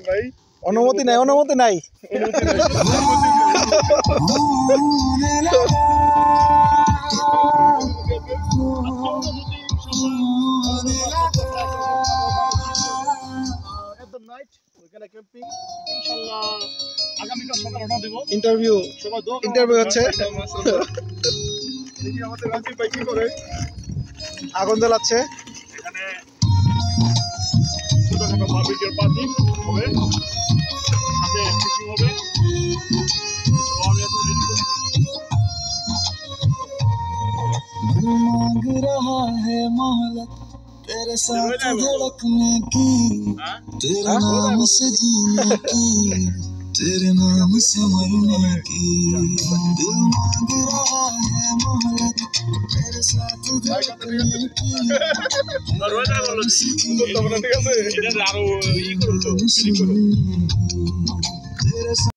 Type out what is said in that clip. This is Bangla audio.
ভাই অনুমতি নাই ইন্টারভিউ হচ্ছে আগুন জ্বালাচ্ছে এখানে ছোটখাটো বারবিকিউর পার্টি হবে সাথে ফিশিং হবে তো আমি এখন রেডি করছি मांग रहा है मोहलत तेरे साथ धड़कने की तेरे नाम से जीने की तेरे नाम से मरने की दिल मांग रहा है मोहलत तेरे साथ धड़कने की আর ওইটা বলো ঠিক আছে এটা আরো ই করো তো